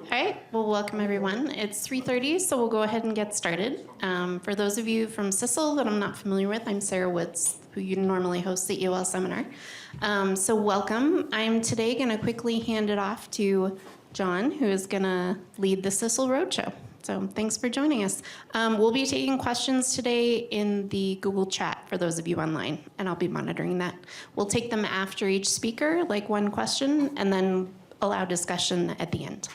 All right, well, welcome everyone. It's 3:30, so we'll go ahead and get started. For those of you from CISL that I'm not familiar with, I'm Sarah Woods, who you normally host the EOL seminar. So welcome. I'm today going to quickly hand it off to John, who is going to lead the CISL Roadshow. So thanks for joining us. We'll be taking questions today in the Google chat for those of you online, and I'll be monitoring that. We'll take them after each speaker, like one question, and then allow discussion at the end.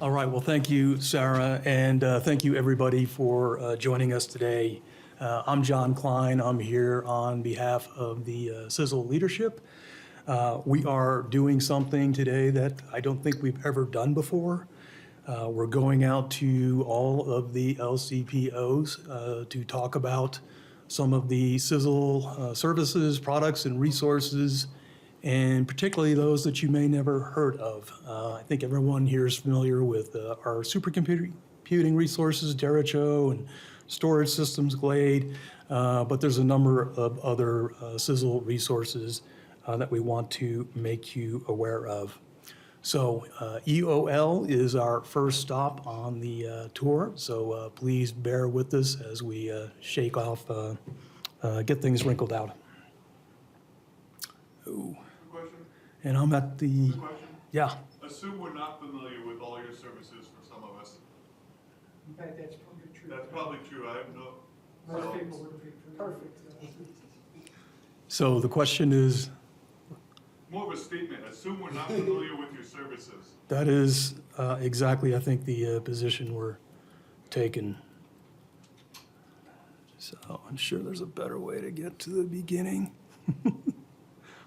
All right, well, thank you, Sarah, and thank you, everybody, for joining us today. I'm John Klein. I'm here on behalf of the CISL leadership. We are doing something today that I don't think we've ever done before. We're going out to all of the LCPOs to talk about some of the CISL services, products, and resources, and particularly those that you may never heard of. I think everyone here is familiar with our supercomputing resources, Derecho, and storage systems, Glade, but there's a number of other CISL resources that we want to make you aware of. So EOL is our first stop on the tour, so please bear with us as we shake off, get things wrinkled out. Ooh. And I'm at the, yeah. Assume we're not familiar with all your services for some of us. In fact, that's probably true. That's probably true. I have no. Most people would be perfect. So the question is? More of a statement. Assume we're not familiar with your services. That is exactly, I think, the position we're taking. So I'm sure there's a better way to get to the beginning.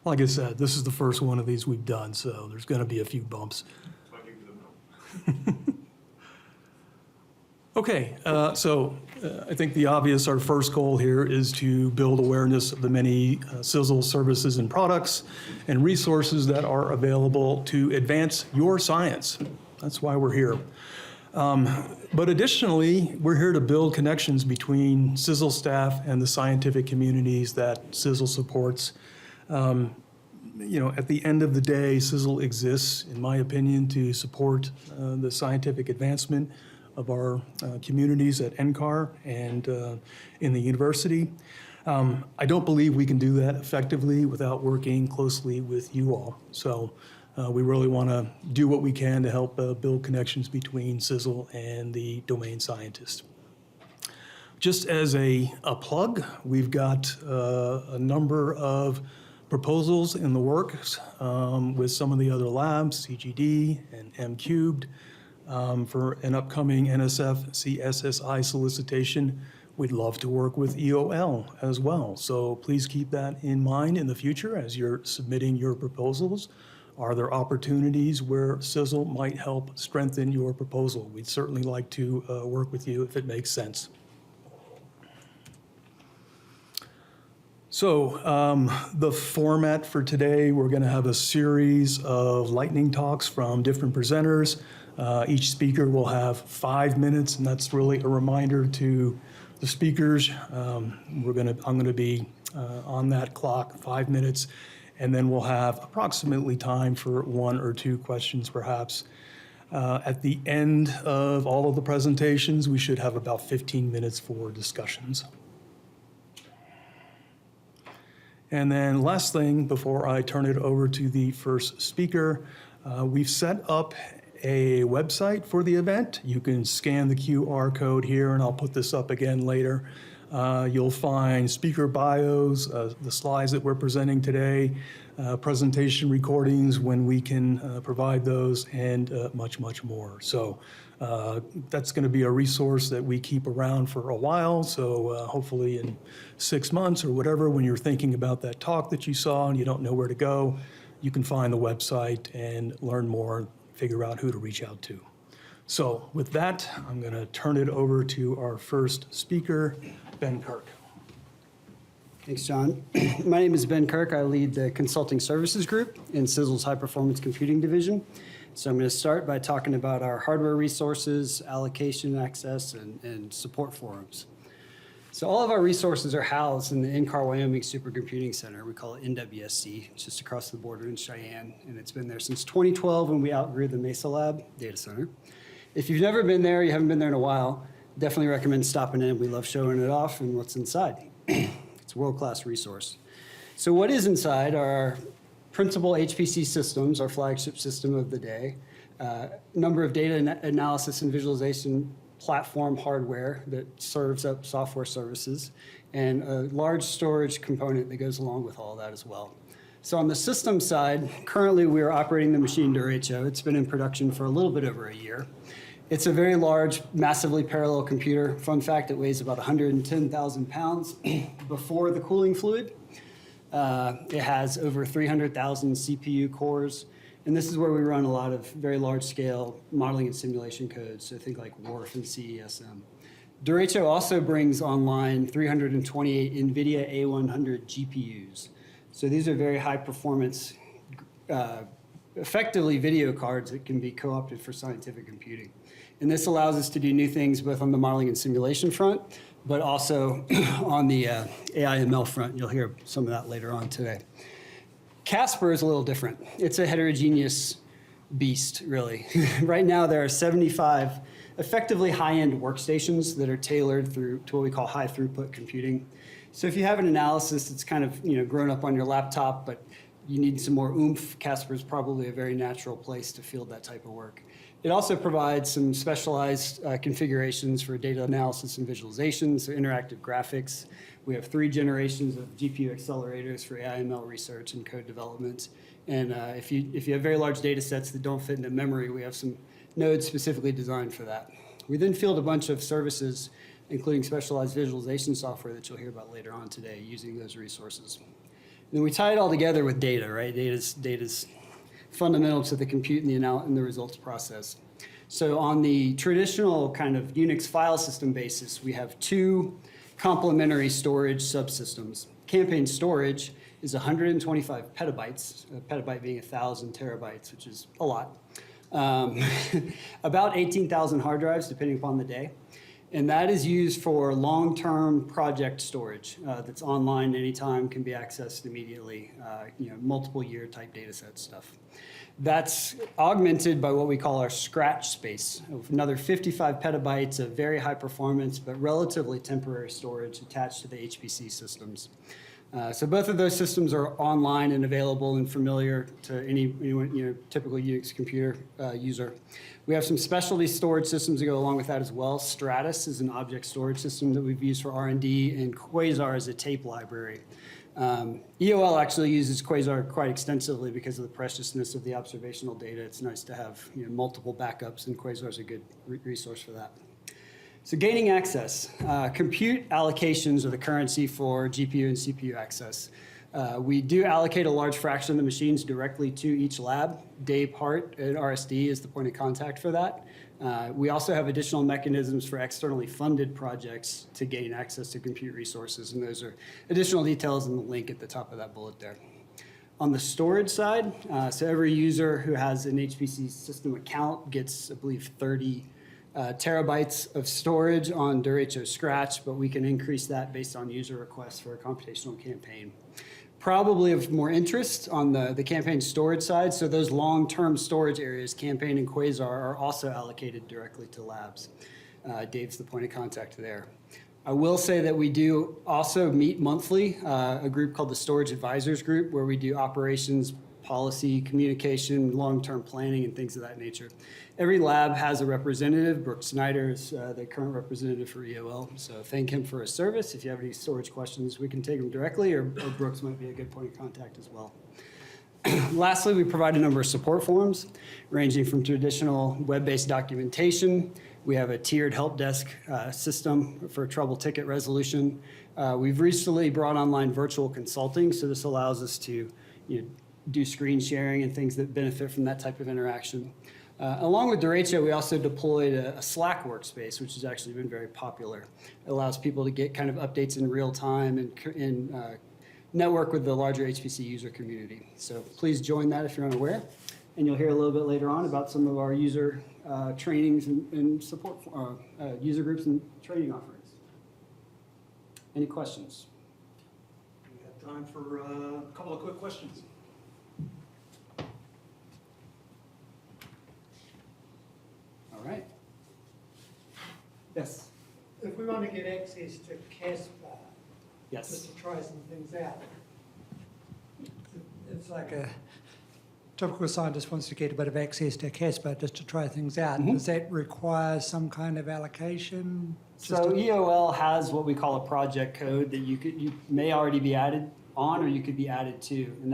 Like I said, this is the first one of these we've done, so there's going to be a few bumps. Okay, so I think the obvious, our first goal here is to build awareness of the many CISL services and products and resources that are available to advance your science. That's why we're here. But additionally, we're here to build connections between CISL staff and the scientific communities that CISL supports. You know, at the end of the day, CISL exists, in my opinion, to support the scientific advancement of our communities at NCAR and in the university. I don't believe we can do that effectively without working closely with you all. So we really want to do what we can to help build connections between CISL and the domain scientists. Just as a plug, we've got a number of proposals in the works with some of the other labs, CGD and M-Cubed, for an upcoming NSF CSSI solicitation. We'd love to work with EOL as well. So please keep that in mind in the future as you're submitting your proposals. Are there opportunities where CISL might help strengthen your proposal? We'd certainly like to work with you if it makes sense. So the format for today, we're going to have a series of lightning talks from different presenters. Each speaker will have 5 minutes, and that's really a reminder to the speakers. I'm going to be on that clock, 5 minutes, and then we'll have approximately time for 1 or 2 questions, perhaps. At the end of all of the presentations, we should have about 15 minutes for discussions. And then last thing, before I turn it over to the first speaker, we've set up a website for the event. You can scan the QR code here, and I'll put this up again later. You'll find speaker bios, the slides that we're presenting today, presentation recordings when we can provide those, and much, much more. So that's going to be a resource that we keep around for a while. So hopefully in 6 months or whatever, when you're thinking about that talk that you saw and you don't know where to go, you can find the website and learn more, figure out who to reach out to. So with that, I'm going to turn it over to our first speaker, Ben Kirk. Thanks, John. My name is Ben Kirk. I lead the consulting services group in CISL's high performance computing division. So I'm going to start by talking about our hardware resources, allocation access, and support forums. So all of our resources are housed in the NCAR Wyoming Supercomputing Center. We call it NWSC. It's just across the border in Cheyenne, and it's been there since 2012 when we outgrew the Mesa Lab data center. If you've never been there, you haven't been there in a while, definitely recommend stopping in. We love showing it off and what's inside. It's a world-class resource. So what is inside are our principal HPC systems, our flagship system of the day, number of data analysis and visualization platform hardware that serves up software services, and a large storage component that goes along with all that as well. So on the system side, currently we are operating the machine Derecho. It's been in production for a little bit over a year. It's a very large, massively parallel computer. Fun fact, it weighs about 110,000 pounds before the cooling fluid. It has over 300,000 CPU cores. And this is where we run a lot of very large-scale modeling and simulation codes, so think like WRF and CESM. Derecho also brings online 328 NVIDIA A100 GPUs. So these are very high-performance, effectively video cards that can be co-opted for scientific computing. And this allows us to do new things both on the modeling and simulation front, but also on the AI/ML front. You'll hear some of that later on today. Casper is a little different. It's a heterogeneous beast, really. Right now, there are 75 effectively high-end workstations that are tailored to what we call high-throughput computing. So if you have an analysis that's kind of grown up on your laptop, but you need some more oomph, Casper is probably a very natural place to field that type of work. It also provides some specialized configurations for data analysis and visualization, so interactive graphics. We have 3 generations of GPU accelerators for AI/ML research and code development. And if you have very large data sets that don't fit into memory, we have some nodes specifically designed for that. We then field a bunch of services, including specialized visualization software that you'll hear about later on today, using those resources. And then we tie it all together with data, right? Data's fundamental to the compute and the results process. So on the traditional kind of Unix file system basis, we have 2 complementary storage subsystems. Campaign storage is 125 petabytes, a petabyte being 1,000 terabytes, which is a lot. About 18,000 hard drives, depending upon the day. And that is used for long-term project storage that's online anytime, can be accessed immediately, multiple year type data set stuff. That's augmented by what we call our scratch space, another 55 petabytes of very high performance but relatively temporary storage attached to the HPC systems. So both of those systems are online and available and familiar to anyone, typical Unix computer user. We have some specialty storage systems that go along with that as well. Stratus is an object storage system that we've used for R&D, and Quasar is a tape library. EOL actually uses Quasar quite extensively because of the preciousness of the observational data. It's nice to have multiple backups, and Quasar is a good resource for that. So gaining access. Compute allocations are the currency for GPU and CPU access. We do allocate a large fraction of the machines directly to each lab. Dave Hart at RSD is the point of contact for that. We also have additional mechanisms for externally funded projects to gain access to compute resources, and those are additional details in the link at the top of that bullet there. On the storage side, so every user who has an HPC system account gets, I believe, 30 terabytes of storage on Derecho Scratch, but we can increase that based on user requests for a computational campaign. Probably of more interest on the campaign storage side, so those long-term storage areas, Campaign and Quasar, are also allocated directly to labs. Dave's the point of contact there. I will say that we do also meet monthly, a group called the Storage Advisors Group, where we do operations, policy, communication, long-term planning, and things of that nature. Every lab has a representative. Brooke Snyder is the current representative for EOL, so thank him for his service. If you have any storage questions, we can take them directly, or Brooks might be a good point of contact as well. Lastly, we provide a number of support forums, ranging from traditional web-based documentation. We have a tiered help desk system for trouble ticket resolution. We've recently brought online virtual consulting, so this allows us to do screen sharing and things that benefit from that type of interaction. Along with Derecho, we also deployed a Slack workspace, which has actually been very popular. It allows people to get kind of updates in real time and network with the larger HPC user community. So please join that if you're unaware. And you'll hear a little bit later on about some of our user trainings and support, user groups and training offerings. Any questions? We have time for a couple of quick questions. All right. Yes. If we want to get access to Casper, Yes. just to try some things out, it's like a typical scientist wants to get a bit of access to Casper just to try things out. Mhm. Does that require some kind of allocation? So EOL has what we call a project code that you may already be added on, or you could be added to, and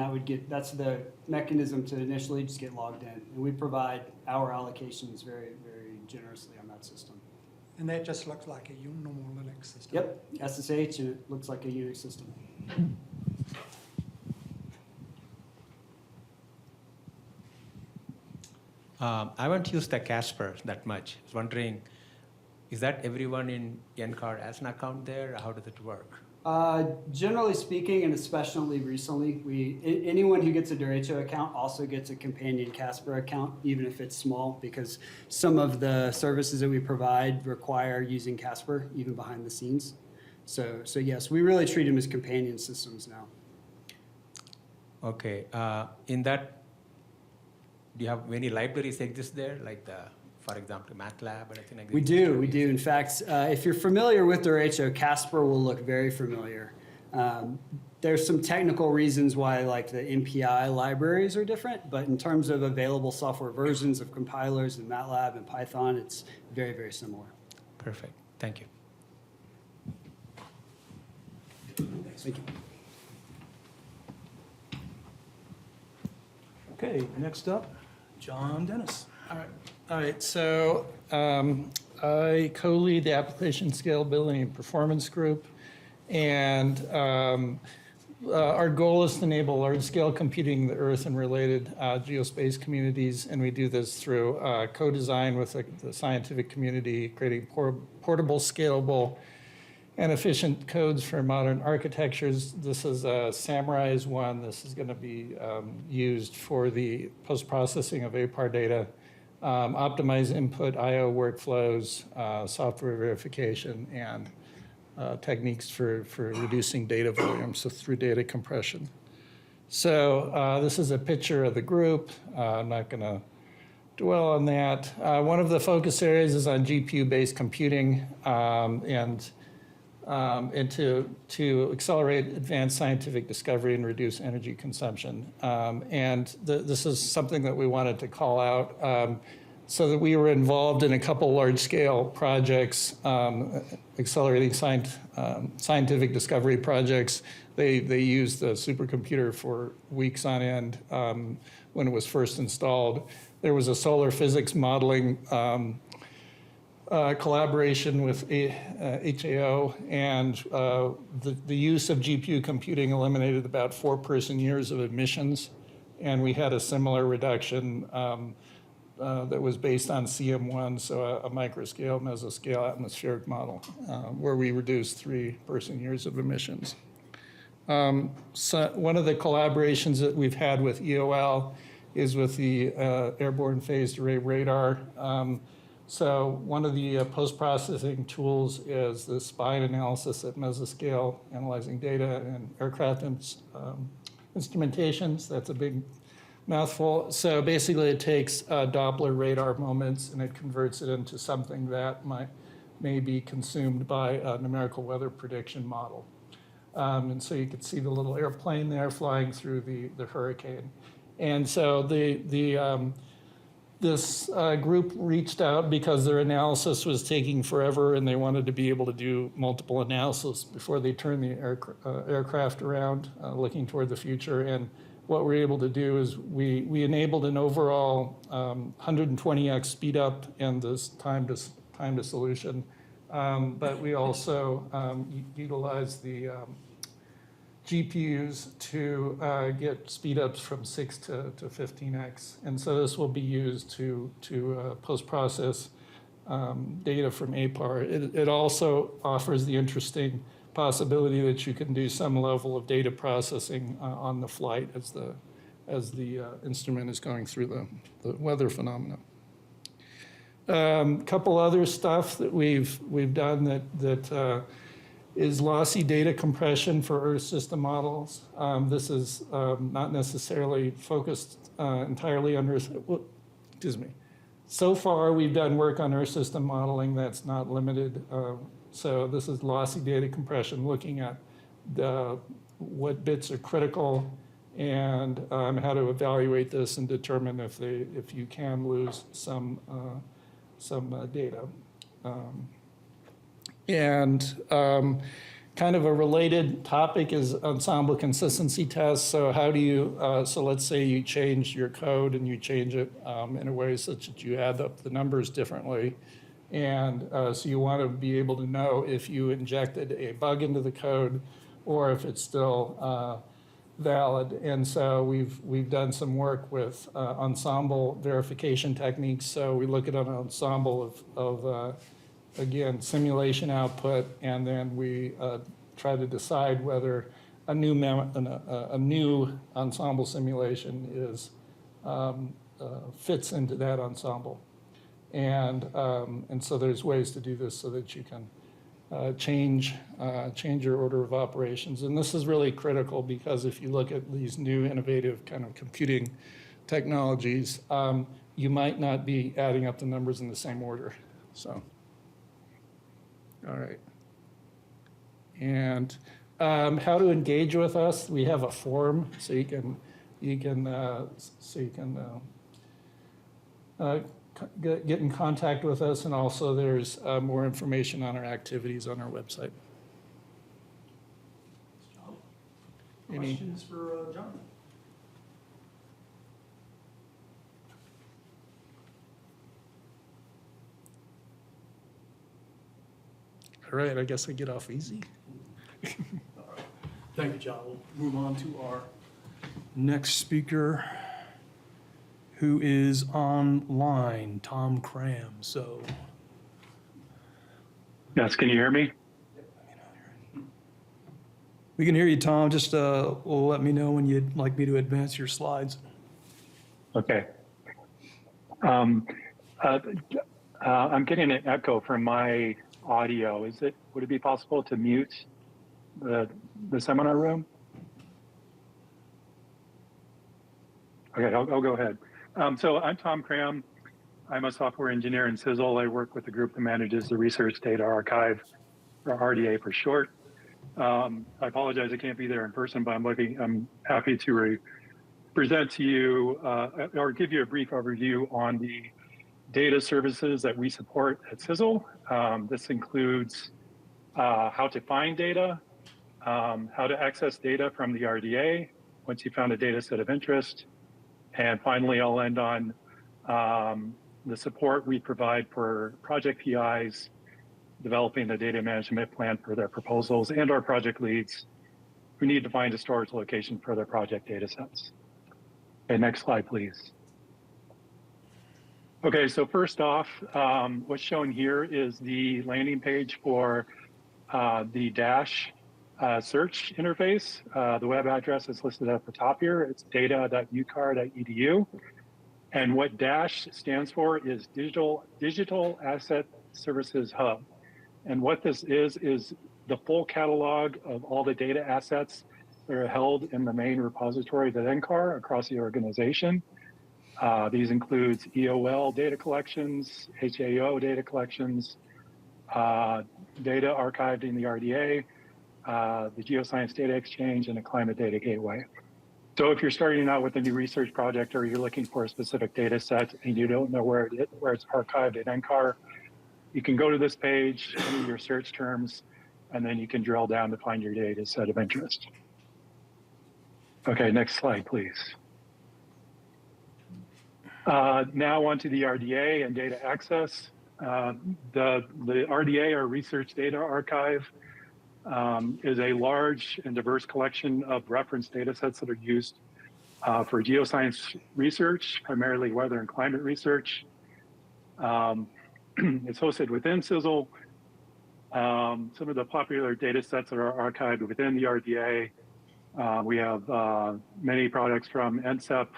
that's the mechanism to initially just get logged in. And we provide our allocations very, very generously on that system. And that just looks like a normal Linux system? Yep, SSH, and it looks like a Unix system. I haven't used the Casper that much. I was wondering, is that everyone in NCAR has an account there? How does it work? Generally speaking, and especially recently, anyone who gets a Derecho account also gets a companion Casper account, even if it's small, because some of the services that we provide require using Casper, even behind the scenes. So yes, we really treat them as companion systems now. Okay. In that, do you have many libraries exist there, like for example, MATLAB or anything like that? We do. In fact, if you're familiar with Derecho, Casper will look very familiar. There's some technical reasons why like the MPI libraries are different, but in terms of available software versions of compilers in MATLAB and Python, it's very, very similar. Perfect. Thank you. Thank you. Okay, next up, John Dennis. All right. So I co-lead the Application Scalability and Performance Group, and our goal is to enable large-scale computing in the Earth and related geospace communities, and we do this through co-design with the scientific community, creating portable, scalable, and efficient codes for modern architectures. This is Samurai's one. This is going to be used for the post-processing of APAR data, optimize input I/O workflows, software verification, and techniques for reducing data volume, so through data compression. So this is a picture of the group. I'm not going to dwell on that. One of the focus areas is on GPU-based computing, and to accelerate advanced scientific discovery and reduce energy consumption. This is something that we wanted to call out so that we were involved in a couple large-scale projects, accelerating scientific discovery projects. They used the supercomputer for weeks on end when it was first installed. There was a solar physics modeling collaboration with HAO, and the use of GPU computing eliminated about 4 person-years of emissions, and we had a similar reduction that was based on CM1, so a microscale, mesoscale atmospheric model, where we reduced 3 person-years of emissions. So one of the collaborations that we've had with EOL is with the Airborne Phased Array Radar. So one of the post-processing tools is the spine analysis at mesoscale, analyzing data and aircraft instrumentations. That's a big mouthful. So basically it takes Doppler radar moments and it converts it into something that may be consumed by a numerical weather prediction model. And so you could see the little airplane there flying through the hurricane. And so this group reached out because their analysis was taking forever and they wanted to be able to do multiple analysis before they turned the aircraft around, looking toward the future. And what we're able to do is we enabled an overall 120x speed up in this time to solution. But we also utilized the GPUs to get speedups from 6 to 15x. And so this will be used to post-process data from APAR. It also offers the interesting possibility that you can do some level of data processing on the flight as the instrument is going through the weather phenomena. Couple other stuff that we've done that is lossy data compression for Earth system models. This is not necessarily focused entirely on Earth, well, excuse me. So far, we've done work on Earth system modeling that's not limited. So this is lossy data compression, looking at what bits are critical and how to evaluate this and determine if you can lose some data. Kind of a related topic is ensemble consistency tests. So how do you, so let's say you change your code and you change it in a way such that you add up the numbers differently. And so you want to be able to know if you injected a bug into the code or if it's still valid. And so we've done some work with ensemble verification techniques. So we look at an ensemble of again, simulation output, and then we try to decide whether a new ensemble simulation is fits into that ensemble. And so there's ways to do this so that you can change your order of operations. And this is really critical because if you look at these new innovative kind of computing technologies, you might not be adding up the numbers in the same order. So. All right. And how to engage with us? We have a forum, so you can get in contact with us, and also there's more information on our activities on our website. Questions for John? All right, I guess I get off easy. Thank you, John. We'll move on to our next speaker, who is online, Tom Cram. So, Yes, can you hear me? we can hear you, Tom. Just let me know when you'd like me to advance your slides. Okay. I'm getting an echo from my audio. Would it be possible to mute the seminar room? Okay, I'll go ahead. So I'm Tom Cram. I'm a software engineer in CISL. I work with the group that manages the Research Data Archive, or RDA for short. I apologize I can't be there in person, but I'm happy to present to you or give you a brief overview on the data services that we support at CISL. This includes how to find data, how to access data from the RDA once you found a data set of interest, and finally I'll end on the support we provide for project PIs developing the data management plan for their proposals and our project leads who need to find a storage location for their project data sets. Okay, next slide, please. Okay, so first off, what's shown here is the landing page for the Dash search interface. The web address is listed at the top here. It's data.ucar.edu. And what Dash stands for is Digital Asset Services Hub. And what this is the full catalog of all the data assets that are held in the main repository at NCAR across the organization. These includes EOL data collections, HAO data collections, data archived in the RDA, the Geoscience Data Exchange, and the Climate Data Gateway. So if you're starting out with a new research project or you're looking for a specific data set and you don't know where it's archived at NCAR, you can go to this page, enter your search terms, and then you can drill down to find your data set of interest. Okay, next slide, please. Now onto the RDA and data access. The RDA, or Research Data Archive, is a large and diverse collection of reference data sets that are used for geoscience research, primarily weather and climate research. It's hosted within CISL. Some of the popular data sets that are archived within the RDA, we have many products from NCEP.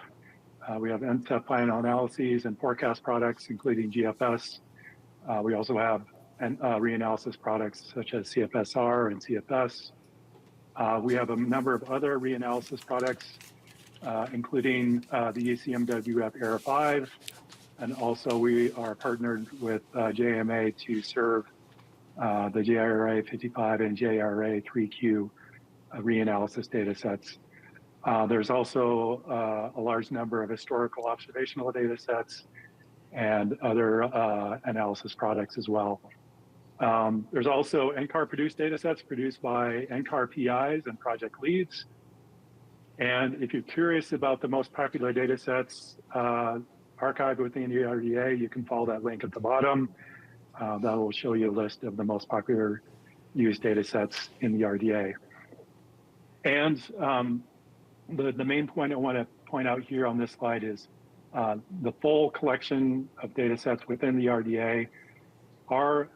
We have NCEP final analyses and forecast products, including GFS. We also have and reanalysis products such as CFSR and CFS. We have a number of other reanalysis products, including the ECMWF Era 5, and also we are partnered with JMA to serve the JRA 55 and JRA 3Q reanalysis data sets. There's also a large number of historical observational data sets and other analysis products as well. There's also NCAR produced data sets produced by NCAR PIs and project leads. And if you're curious about the most popular data sets archived within the RDA, you can follow that link at the bottom. That will show you a list of the most popular used data sets in the RDA. And the main point I want to point out here on this slide is the full collection of data sets within the RDA are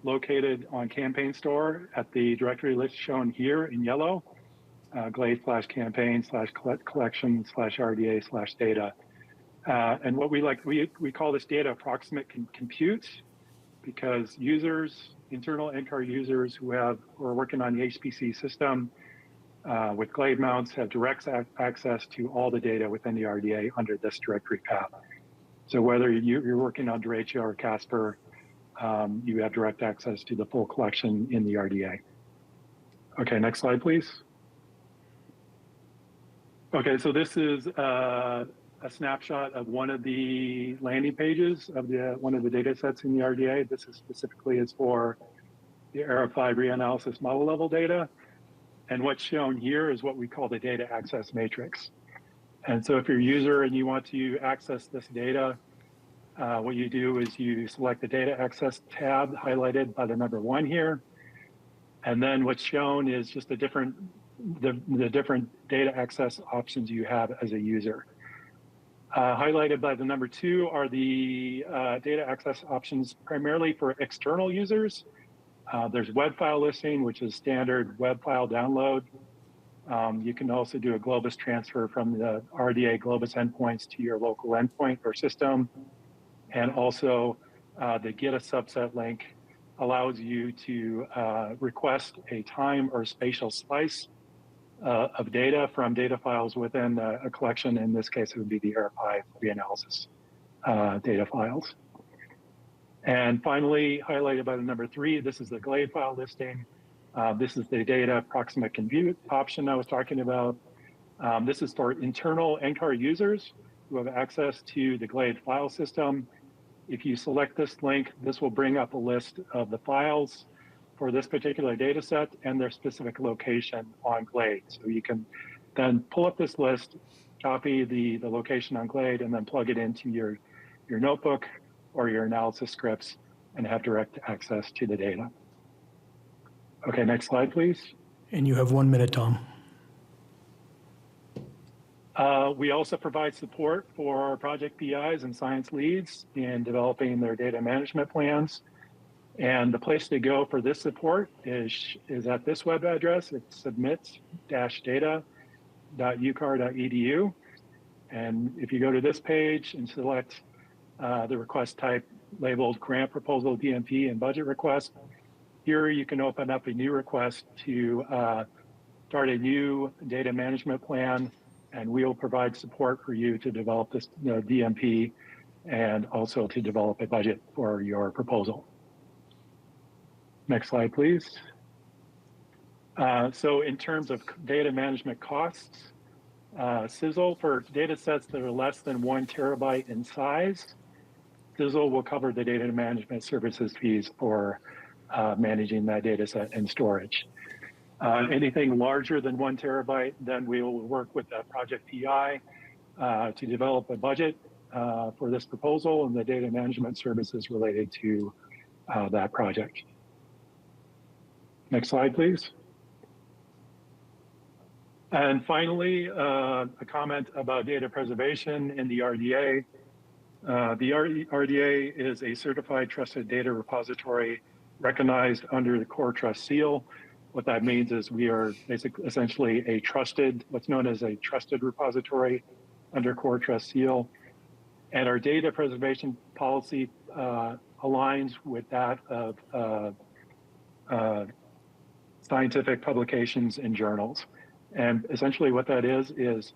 located on Campaign Store at the directory list shown here in yellow, glade/campaign/collection/RDA/data. And what we call this data approximate compute, because users, internal NCAR users who are working on the HPC system with Glade mounts have direct access to all the data within the RDA under this directory path. So whether you're working on Derecho or Casper, you have direct access to the full collection in the RDA. Okay, next slide, please. Okay, so this is a snapshot of one of the landing pages of one of the data sets in the RDA. This is specifically is for the Era 5 reanalysis model level data. And what's shown here is what we call the data access matrix. And so if you're a user and you want to access this data, what you do is you select the data access tab highlighted by the number 1 here. And then what's shown is just the different data access options you have as a user. Highlighted by the number 2 are the data access options primarily for external users. There's web file listing, which is standard web file download. You can also do a Globus transfer from the RDA Globus endpoints to your local endpoint or system. And also the get a subset link allows you to request a time or spatial slice of data from data files within a collection. In this case, it would be the Era 5 reanalysis data files. And finally, highlighted by the number 3, this is the Glade file listing. This is the data approximate compute option I was talking about. This is for internal NCAR users who have access to the Glade file system. If you select this link, this will bring up a list of the files for this particular data set and their specific location on Glade. So you can then pull up this list, copy the location on Glade, and then plug it into your notebook or your analysis scripts and have direct access to the data. Okay, next slide, please. And you have 1 minute, Tom. We also provide support for project PIs and science leads in developing their data management plans. And the place to go for this support is at this web address. It's submit-data.ucar.edu. And if you go to this page and select the request type labeled grant proposal, DMP, and budget request, here you can open up a new request to start a new data management plan, and we'll provide support for you to develop this DMP and also to develop a budget for your proposal. Next slide, please. So in terms of data management costs, CISL for data sets that are less than 1 terabyte in size, CISL will cover the data management services fees for managing that data set and storage. Anything larger than 1 terabyte, then we will work with the project PI to develop a budget for this proposal and the data management services related to that project. Next slide, please. And finally, a comment about data preservation in the RDA. The RDA is a certified trusted data repository recognized under the Core Trust Seal. What that means is we are essentially a trusted, what's known as a trusted repository under Core Trust Seal. And our data preservation policy aligns with that of scientific publications in journals. And essentially what that is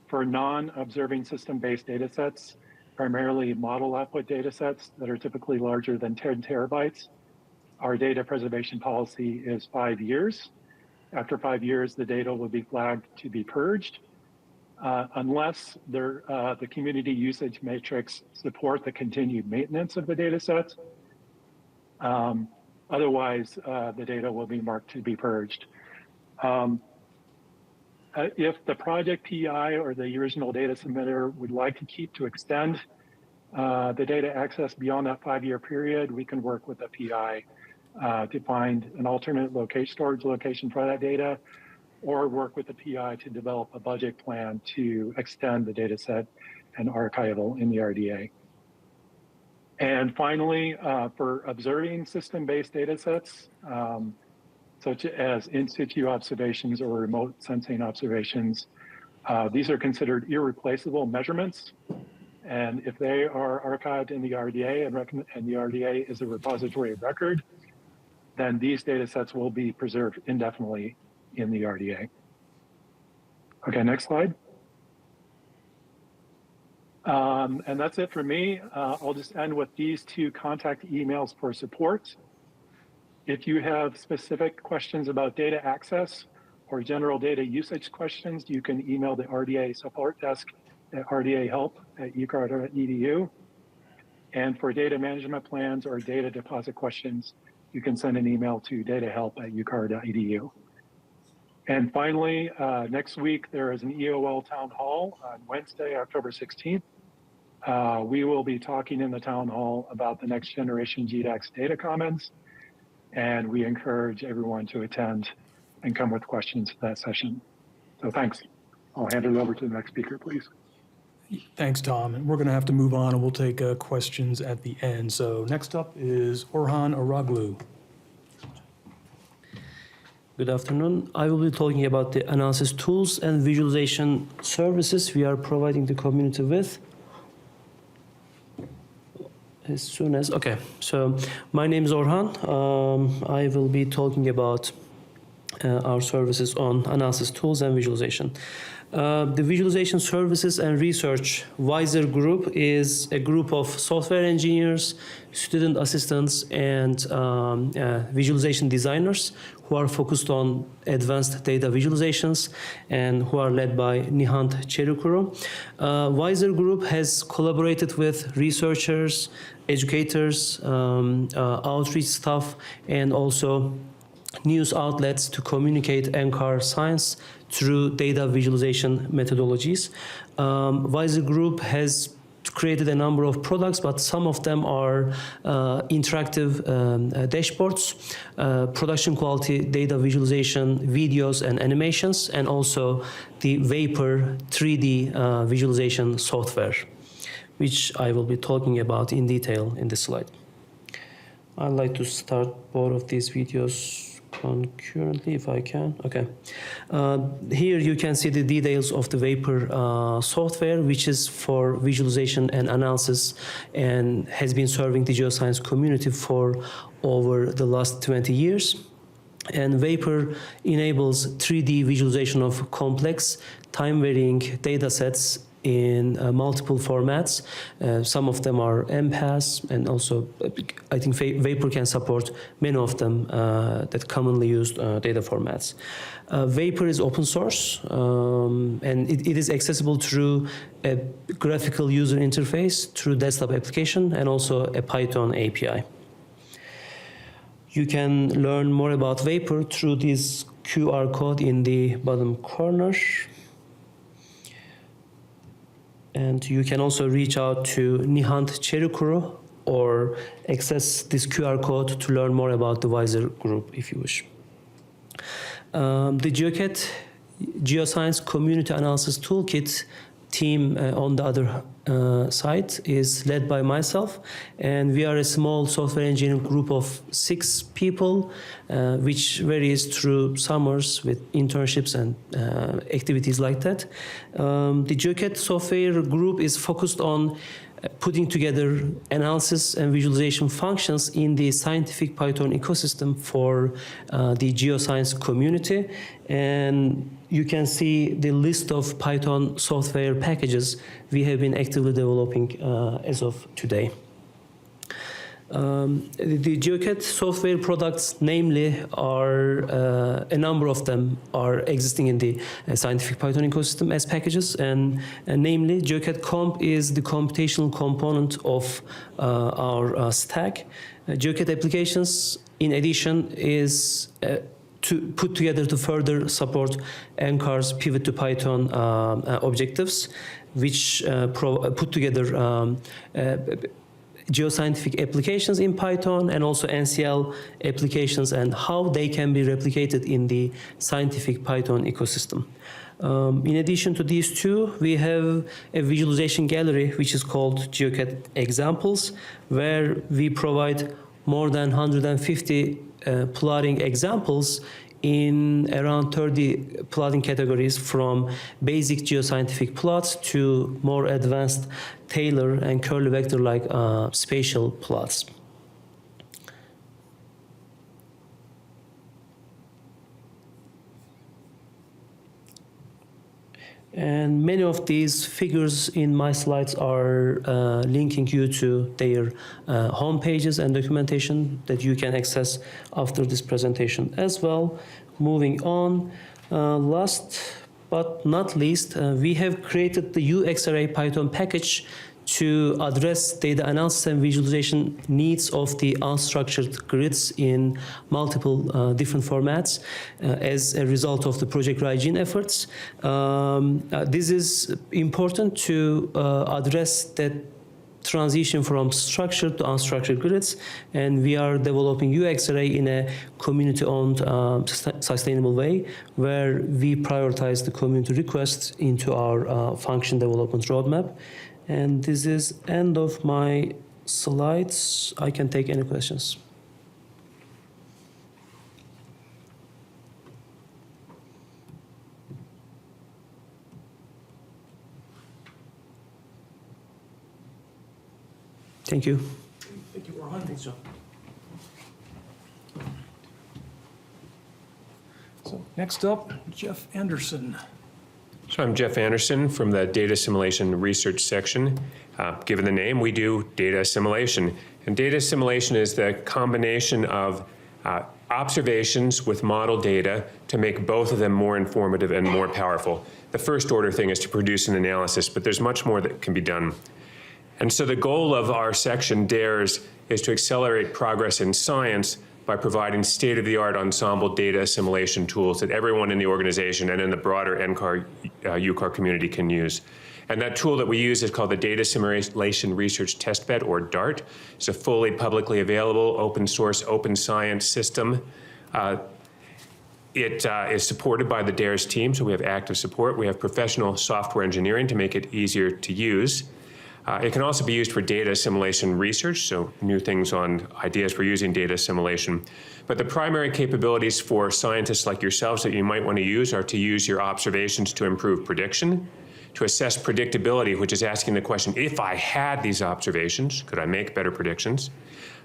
for non-observing system-based data sets, primarily model output data sets that are typically larger than 10 terabytes, our data preservation policy is 5 years. After 5 years, the data will be flagged to be purged, unless the community usage matrix support the continued maintenance of the data set. Otherwise, the data will be marked to be purged. If the project PI or the original data submitter would like to extend the data access beyond that 5-year period, we can work with the PI to find an alternate storage location for that data, or work with the PI to develop a budget plan to extend the data set and archival in the RDA. And finally, for observing system-based data sets, such as in situ observations or remote sensing observations, these are considered irreplaceable measurements. And if they are archived in the RDA and the RDA is a repository of record, then these data sets will be preserved indefinitely in the RDA. Okay, next slide. And that's it for me. I'll just end with these 2 contact emails for support. If you have specific questions about data access or general data usage questions, you can email the RDA support desk at rdahelp@ucar.edu. And for data management plans or data deposit questions, you can send an email to datahelp@ucar.edu. And finally, next week, there is an EOL town hall on Wednesday, October 16th. We will be talking in the town hall about the next generation GDAX data commons, and we encourage everyone to attend and come with questions to that session. So thanks. I'll hand it over to the next speaker, please. Thanks, Tom. And we're going to have to move on, and we'll take questions at the end. So next up is Orhan Araglu. Good afternoon. I will be talking about the analysis tools and visualization services we are providing the community with. Okay, so my name is Orhan. I will be talking about our services on analysis tools and visualization. The Visualization Services and Research Wiser Group is a group of software engineers, student assistants, and visualization designers who are focused on advanced data visualizations and who are led by Nihant Cherukuru. Wiser Group has collaborated with researchers, educators, outreach staff, and also news outlets to communicate NCAR science through data visualization methodologies. Wiser Group has created a number of products, but some of them are interactive dashboards, production quality data visualization videos and animations, and also the Vapor 3D visualization software, which I will be talking about in detail in this slide. I'd like to start both of these videos concurrently if I can. Okay. Here you can see the details of the Vapor software, which is for visualization and analysis and has been serving the geoscience community for over the last 20 years. And Vapor enables 3D visualization of complex, time-varying data sets in multiple formats. Some of them are MPAS, and also I think Vapor can support many of them that commonly used data formats. Vapor is open source, and it is accessible through a graphical user interface, through desktop application, and also a Python API. You can learn more about Vapor through this QR code in the bottom corner. And you can also reach out to Nihant Cherukuru or access this QR code to learn more about the Wiser Group if you wish. The GeoCat Geoscience Community Analysis Toolkit team on the other side is led by myself, and we are a small software engineering group of 6 people, which varies through summers with internships and activities like that. The GeoCat software group is focused on putting together analysis and visualization functions in the scientific Python ecosystem for the geoscience community. And you can see the list of Python software packages we have been actively developing as of today. The GeoCat software products, namely, are a number of them are existing in the scientific Python ecosystem as packages, and namely, GeoCat Comp is the computational component of our stack. GeoCat applications, in addition, is to put together to further support NCAR's pivot to Python objectives, which put together geoscientific applications in Python and also NCL applications and how they can be replicated in the scientific Python ecosystem. In addition to these two, we have a visualization gallery which is called GeoCat Examples, where we provide more than 150 plotting examples in around 30 plotting categories, from basic geoscientific plots to more advanced Taylor and curly vector-like spatial plots. And many of these figures in my slides are linking you to their home pages and documentation that you can access after this presentation as well. Moving on, last but not least, we have created the UXarray Python package to address data analysis and visualization needs of the unstructured grids in multiple different formats as a result of the Project Raijin efforts. This is important to address that transition from structured to unstructured grids, and we are developing UXarray in a community-owned sustainable way, where we prioritize the community requests into our function development roadmap. And this is end of my slides. I can take any questions. Thank you. Thank you, Orhan. Thanks, John. So next up, Jeff Anderson. So I'm Jeff Anderson from the Data Assimilation Research section. Given the name, we do data assimilation. And data assimilation is the combination of observations with model data to make both of them more informative and more powerful. The first order thing is to produce an analysis, but there's much more that can be done. And so the goal of our section, DARES, is to accelerate progress in science by providing state-of-the-art ensemble data assimilation tools that everyone in the organization and in the broader NCAR, UCAR community can use. And that tool that we use is called the Data Assimilation Research Testbed, or DART. It's a fully publicly available, open source, open science system. It is supported by the DARES team, so we have active support. We have professional software engineering to make it easier to use. It can also be used for data assimilation research, so new things on ideas for using data assimilation. But the primary capabilities for scientists like yourselves that you might want to use are to use your observations to improve prediction, to assess predictability, which is asking the question, if I had these observations, could I make better predictions?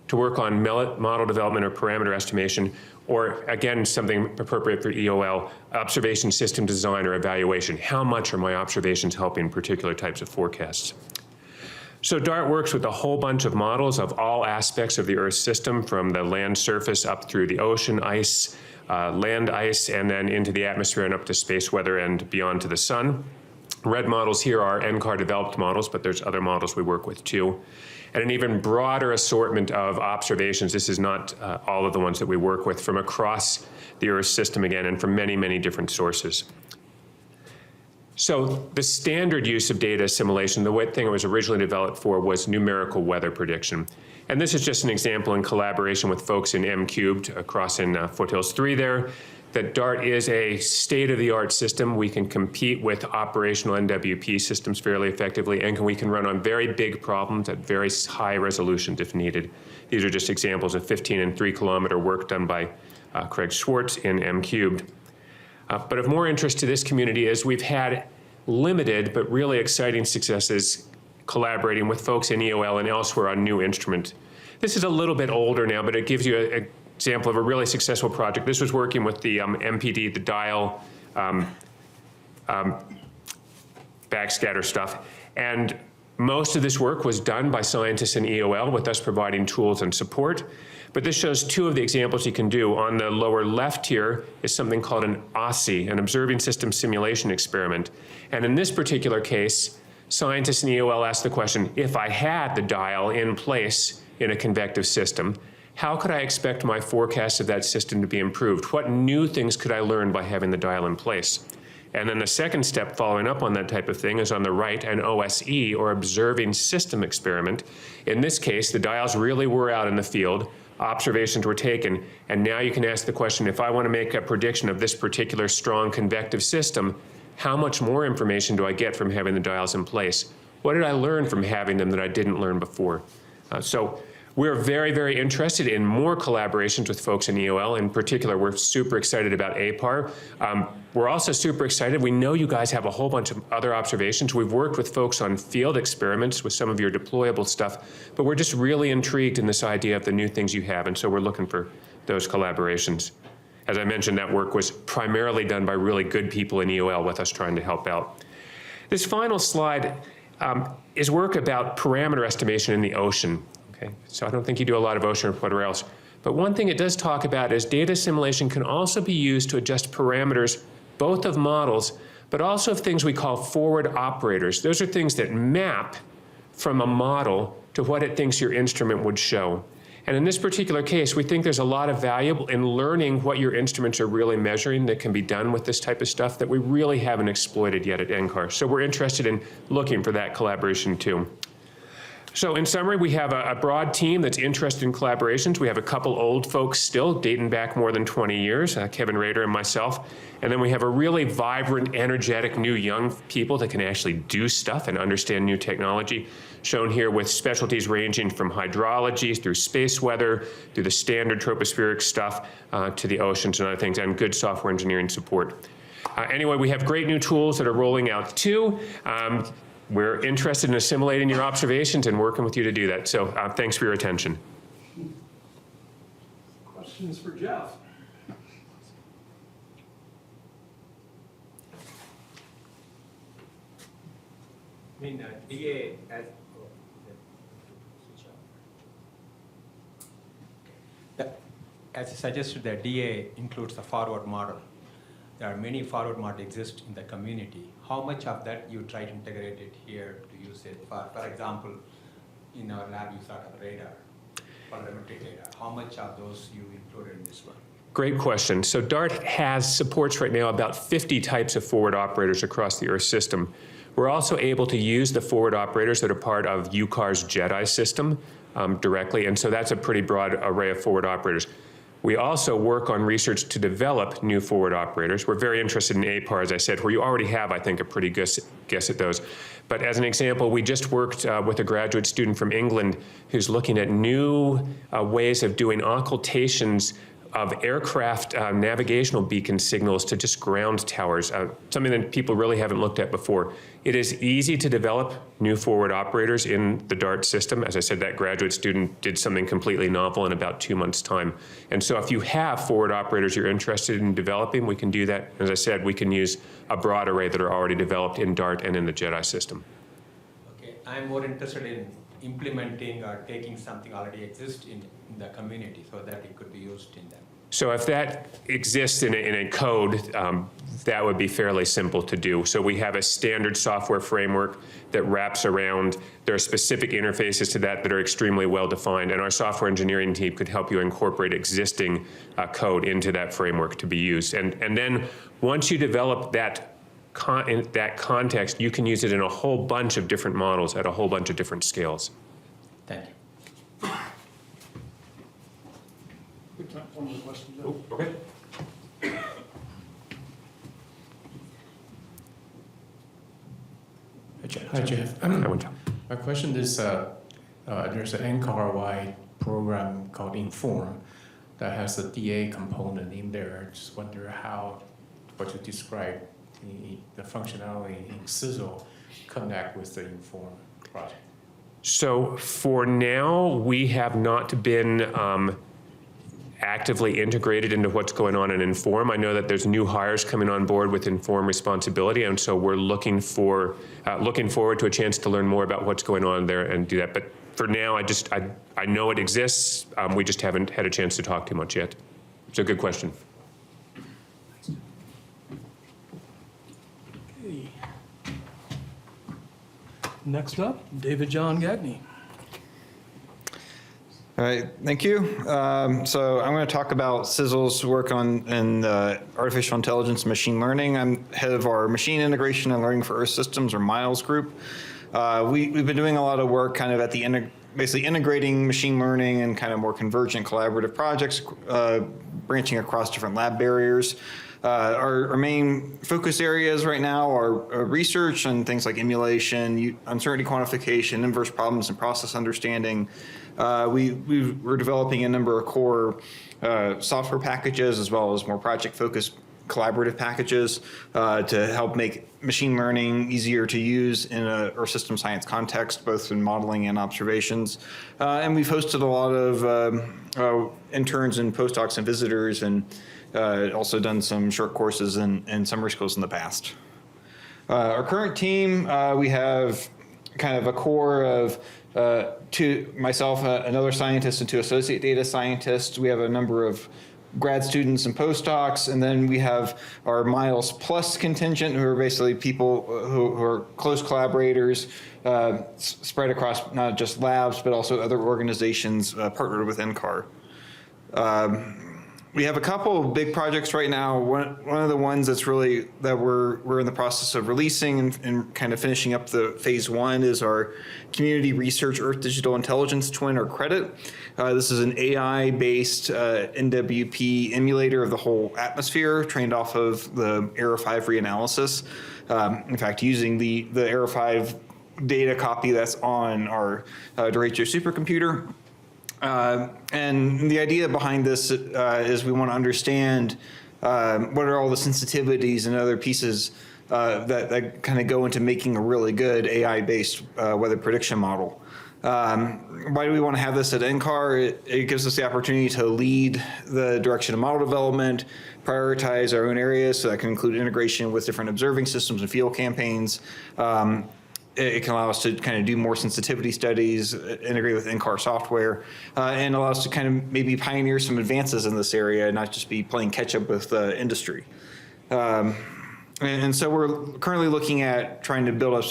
To work on model development or parameter estimation, or again, something appropriate for EOL, observation system design or evaluation. How much are my observations helping particular types of forecasts? So DART works with a whole bunch of models of all aspects of the Earth system, from the land surface up through the ocean ice, land ice, and then into the atmosphere and up to space weather and beyond to the sun. Red models here are NCAR developed models, but there's other models we work with too. And an even broader assortment of observations. This is not all of the ones that we work with, from across the Earth system again, and from many, many different sources. So the standard use of data assimilation, the thing it was originally developed for, was numerical weather prediction. And this is just an example in collaboration with folks in M-Cubed across in Foothills 3 there, that DART is a state-of-the-art system. We can compete with operational NWP systems fairly effectively, and we can run on very big problems at very high resolutions if needed. These are just examples of 15 and 3 kilometer work done by Craig Schwartz in M-Cubed. But of more interest to this community is we've had limited but really exciting successes collaborating with folks in EOL and elsewhere on new instruments. This is a little bit older now, but it gives you an example of a really successful project. This was working with the MPD, the dial, backscatter stuff. And most of this work was done by scientists in EOL with us providing tools and support. But this shows two of the examples you can do. On the lower left here is something called an OSSI, an Observing System Simulation Experiment. And in this particular case, scientists in EOL asked the question, if I had the dial in place in a convective system, how could I expect my forecast of that system to be improved? What new things could I learn by having the dial in place? And then the second step following up on that type of thing is on the right, an OSE, or Observing System Experiment. In this case, the dials really were out in the field, observations were taken, and now you can ask the question, if I want to make a prediction of this particular strong convective system, how much more information do I get from having the dials in place? What did I learn from having them that I didn't learn before? So we're very, very interested in more collaborations with folks in EOL. In particular, we're super excited about APAR. We're also super excited. We know you guys have a whole bunch of other observations. We've worked with folks on field experiments with some of your deployable stuff, but we're just really intrigued in this idea of the new things you have, and so we're looking for those collaborations. As I mentioned, that work was primarily done by really good people in EOL with us trying to help out. This final slide is work about parameter estimation in the ocean. Okay, so I don't think you do a lot of ocean or whatever else. But one thing it does talk about is data assimilation can also be used to adjust parameters, both of models, but also of things we call forward operators. Those are things that map from a model to what it thinks your instrument would show. And in this particular case, we think there's a lot of value in learning what your instruments are really measuring that can be done with this type of stuff that we really haven't exploited yet at NCAR. So we're interested in looking for that collaboration too. So in summary, we have a broad team that's interested in collaborations. We have a couple old folks still, dating back more than 20 years, Kevin Rader and myself. And then we have a really vibrant, energetic, new young people that can actually do stuff and understand new technology, shown here with specialties ranging from hydrology through space weather, through the standard tropospheric stuff, to the oceans and other things, and good software engineering support. Anyway, we have great new tools that are rolling out too. We're interested in assimilating your observations and working with you to do that. So thanks for your attention. Questions for Jeff? I mean, DA, as you suggested, the DA includes the forward model. There are many forward models exist in the community. How much of that you try to integrate it here to use it? For example, in our lab, you saw the radar, polarimetric radar. How much of those you included in this one? Great question. So DART supports right now about 50 types of forward operators across the Earth system. We're also able to use the forward operators that are part of UCAR's JEDI system directly, and so that's a pretty broad array of forward operators. We also work on research to develop new forward operators. We're very interested in APAR, as I said, where you already have, I think, a pretty good guess at those. But as an example, we just worked with a graduate student from England who's looking at new ways of doing occultations of aircraft navigational beacon signals to just ground towers, something that people really haven't looked at before. It is easy to develop new forward operators in the DART system. As I said, that graduate student did something completely novel in about 2 months' time. And so if you have forward operators you're interested in developing, we can do that. As I said, we can use a broad array that are already developed in DART and in the JEDI system. Okay, I'm more interested in implementing or taking something already exists in the community so that it could be used in them. So if that exists in a code, that would be fairly simple to do. So we have a standard software framework that wraps around. There are specific interfaces to that are extremely well defined, and our software engineering team could help you incorporate existing code into that framework to be used. And then once you develop that in that context, you can use it in a whole bunch of different models at a whole bunch of different scales. Thank you. One more question. Oh, okay. Hi, Jeff. My question is, there's an NCAR-wide program called Inform that has a DA component in there. I just wonder what you describe, the functionality in CISL connect with the Inform. project? So for now, we have not been actively integrated into what's going on in Inform. I know that there's new hires coming on board with Inform responsibility, and so we're looking forward to a chance to learn more about what's going on there and do that. But for now, I know it exists. We just haven't had a chance to talk too much yet. It's a good question. Okay. Next up, David John Gagney. All right, thank you. So I'm going to talk about CISL's work in artificial intelligence and machine learning. I'm head of our machine integration and learning for Earth systems, or MILES group. We've been doing a lot of work kind of at the basically integrating machine learning and kind of more convergent collaborative projects, branching across different lab barriers. Our main focus areas right now are research on things like emulation, uncertainty quantification, inverse problems and process understanding. We're developing a number of core software packages as well as more project-focused collaborative packages to help make machine learning easier to use in a system science context, both in modeling and observations. And we've hosted a lot of interns and postdocs and visitors, and also done some short courses and summer schools in the past. Our current team, we have kind of a core of myself, another scientist, and 2 associate data scientists. We have a number of grad students and postdocs, and then we have our Miles Plus contingent, who are basically people who are close collaborators, spread across not just labs, but also other organizations partnered with NCAR. We have a couple of big projects right now. One of the ones that we're in the process of releasing and kind of finishing up the phase 1 is our Community Research Earth Digital Intelligence Twin, or CREDIT. This is an AI-based NWP emulator of the whole atmosphere, trained off of the Era 5 reanalysis. In fact, using the Era 5 data copy that's on our Derecho supercomputer. And the idea behind this is we want to understand what are all the sensitivities and other pieces that kind of go into making a really good AI-based weather prediction model. Why do we want to have this at NCAR? It gives us the opportunity to lead the direction of model development, prioritize our own areas, so that can include integration with different observing systems and field campaigns. It can allow us to kind of do more sensitivity studies, integrate with NCAR software, and allow us to kind of maybe pioneer some advances in this area and not just be playing catch up with the industry. And so we're currently looking at trying to build up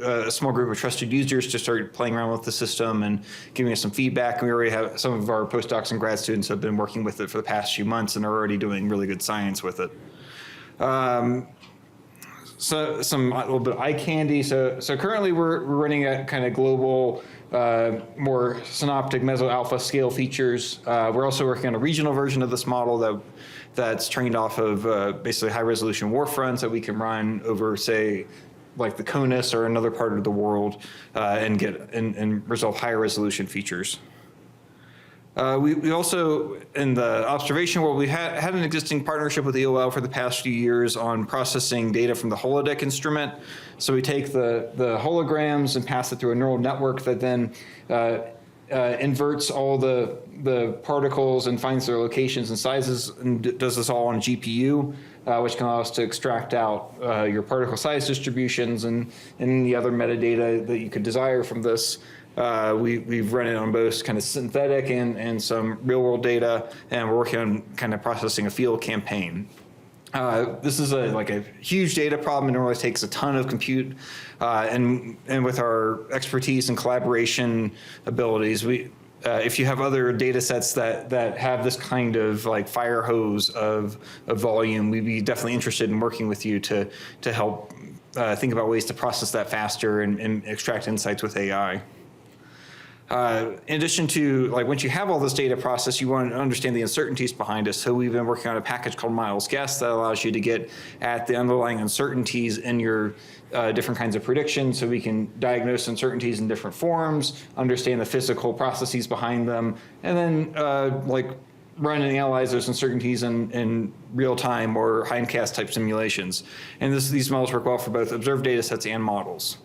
a small group of trusted users to start playing around with the system and giving us some feedback. And we already have some of our postdocs and grad students have been working with it for the past few months and are already doing really good science with it. So a little bit of eye candy. So currently we're running at kind of global, more synoptic meso-alpha scale features. We're also working on a regional version of this model that's trained off of basically high resolution warfronts that we can run over, say, like the CONUS or another part of the world, and resolve higher resolution features. We also, in the observation world, we had an existing partnership with EOL for the past few years on processing data from the holodeck instrument. So we take the holograms and pass it through a neural network that then inverts all the particles and finds their locations and sizes, and does this all on a GPU, which can allow us to extract out your particle size distributions and the other metadata that you could desire from this. We've run it on both kind of synthetic and some real world data, and we're working on kind of processing a field campaign. This is like a huge data problem. It normally takes a ton of compute, and with our expertise and collaboration abilities, if you have other data sets that have this kind of like fire hose of volume, we'd be definitely interested in working with you to help think about ways to process that faster and extract insights with AI. In addition to, like, once you have all this data processed, you want to understand the uncertainties behind it. So we've been working on a package called Miles Guess that allows you to get at the underlying uncertainties in your different kinds of predictions, so we can diagnose uncertainties in different forms, understand the physical processes behind them, and then run and analyze those uncertainties in real time or hindcast type simulations. And these models work well for both observed data sets and models.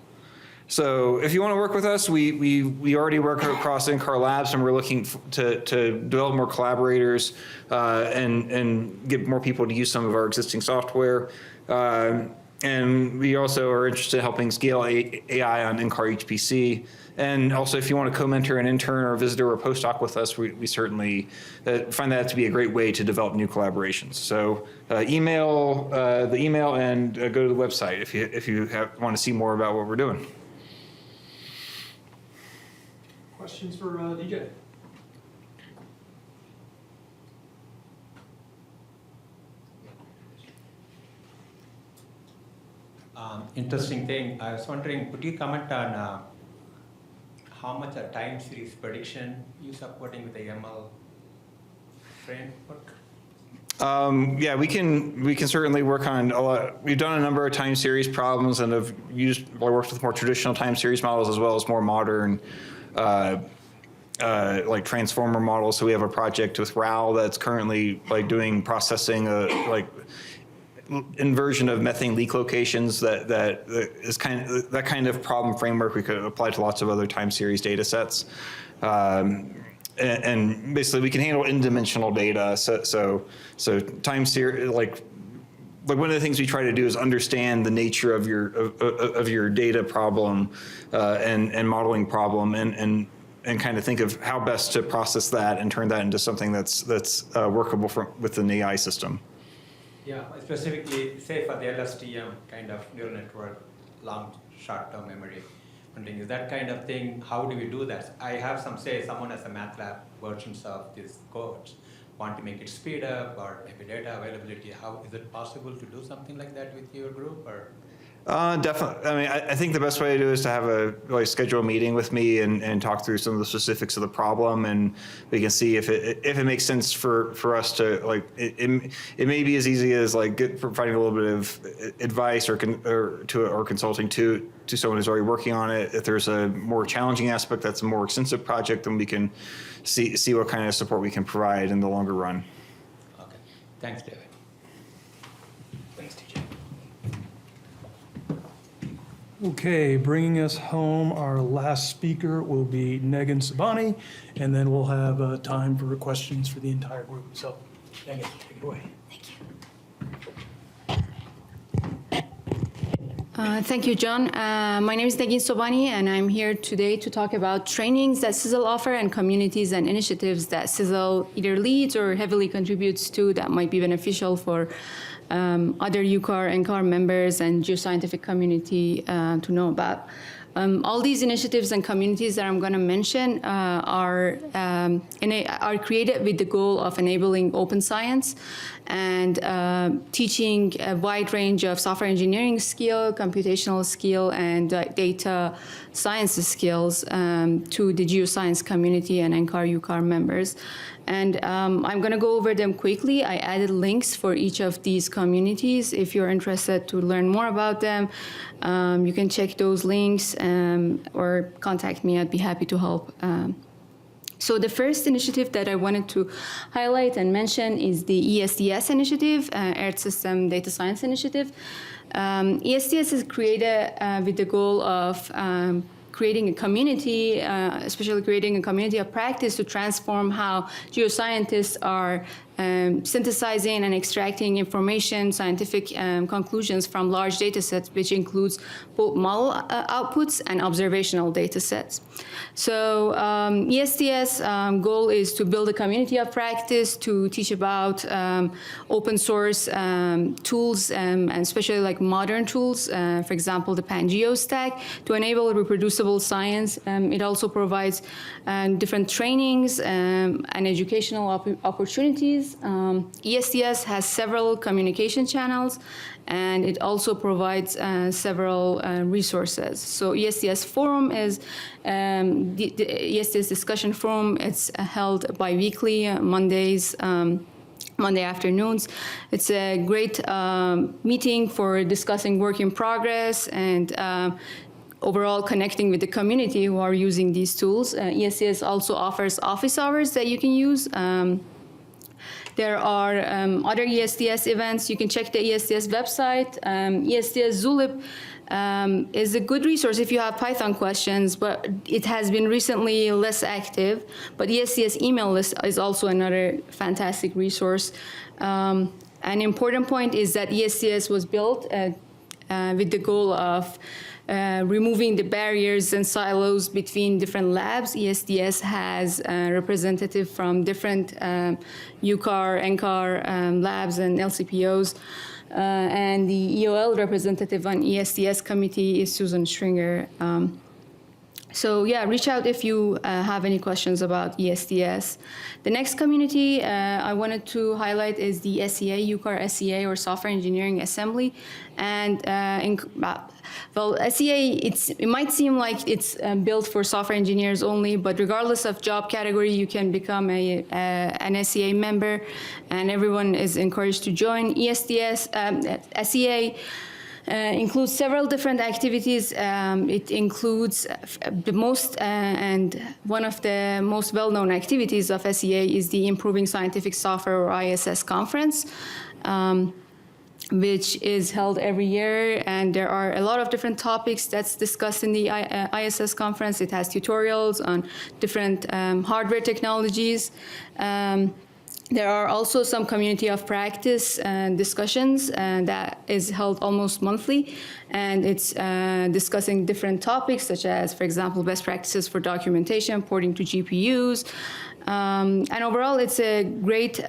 So if you want to work with us, we already work across NCAR labs, and we're looking to develop more collaborators and get more people to use some of our existing software. And we also are interested in helping scale AI on NCAR HPC. And also, if you want to co-mentor an intern or a visitor or a postdoc with us, we certainly find that to be a great way to develop new collaborations. So email the email and go to the website if you want to see more about what we're doing. Questions for DJ? Interesting thing. I was wondering, could you comment on how much a time series prediction you supporting with the ML framework? Yeah, we can certainly work on a lot. We've done a number of time series problems and have worked with more traditional time series models as well as more modern like transformer models. So we have a project with RAL that's currently like doing processing like inversion of methane leak locations that is that kind of problem framework we could apply to lots of other time series data sets. And basically we can handle n-dimensional data. So time series, like one of the things we try to do is understand the nature of your data problem and modeling problem and kind of think of how best to process that and turn that into something that's workable with an AI system. Yeah, specifically, say for the LSTM kind of neural network, long short-term memory. Wondering, is that kind of thing, how do we do that? I have someone has a MATLAB versions of these codes, want to make it speed up or maybe data availability. How is it possible to do something like that with your group or? Definitely. I mean, I think the best way to do is to have schedule a meeting with me and talk through some of the specifics of the problem, and we can see if it makes sense for us to it may be as easy as providing a little bit of advice or consulting to someone who's already working on it. If there's a more challenging aspect that's a more extensive project, then we can see what kind of support we can provide in the longer run. Okay. Thanks, David. Okay, bringing us home, our last speaker will be Negan Sabani, and then we'll have time for questions for the entire group. So, Negan, take it away. Thank you, John. My name is Negin Sobani, and I'm here today to talk about trainings that CISL offer and communities and initiatives that CISL either leads or heavily contributes to that might be beneficial for other UCAR, NCAR members and geoscientific community to know about. All these initiatives and communities that I'm going to mention are created with the goal of enabling open science and teaching a wide range of software engineering skill, computational skill, and data sciences skills to the geoscience community and NCAR UCAR members. And I'm going to go over them quickly. I added links for each of these communities. If you're interested to learn more about them, you can check those links or contact me. I'd be happy to help. So the first initiative that I wanted to highlight and mention is the ESDS initiative, Earth System Data Science Initiative. ESDS is created with the goal of creating a community, especially creating a community of practice to transform how geoscientists are synthesizing and extracting information, scientific conclusions from large data sets, which includes both model outputs and observational data sets. So ESDS goal is to build a community of practice to teach about open source tools, and especially like modern tools, for example, the Pangeo stack, to enable reproducible science. It also provides different trainings and educational opportunities. ESDS has several communication channels, and it also provides several resources. So ESDS Forum is the ESDS discussion forum. It's held bi-weekly, Mondays, Monday afternoons. It's a great meeting for discussing work in progress and overall connecting with the community who are using these tools. ESDS also offers office hours that you can use. There are other ESDS events. You can check the ESDS website. ESDS Zulip is a good resource if you have Python questions, but it has been recently less active. But ESDS email list is also another fantastic resource. An important point is that ESDS was built with the goal of removing the barriers and silos between different labs. ESDS has a representative from different UCAR, NCAR labs and LCPOs. And the EOL representative on ESDS committee is Susan Stringer. So yeah, reach out if you have any questions about ESDS. The next community I wanted to highlight is the SEA, UCAR SEA, or Software Engineering Assembly. And well, SEA, it might seem like it's built for software engineers only, but regardless of job category, you can become an SEA member, and everyone is encouraged to join. SEA includes several different activities. It includes the most and one of the most well-known activities of SEA is the Improving Scientific Software, or ISS conference, which is held every year, and there are a lot of different topics that's discussed in the ISS conference. It has tutorials on different hardware technologies. There are also some community of practice discussions that is held almost monthly, and it's discussing different topics such as, for example, best practices for documentation, porting to GPUs. And overall, it's a great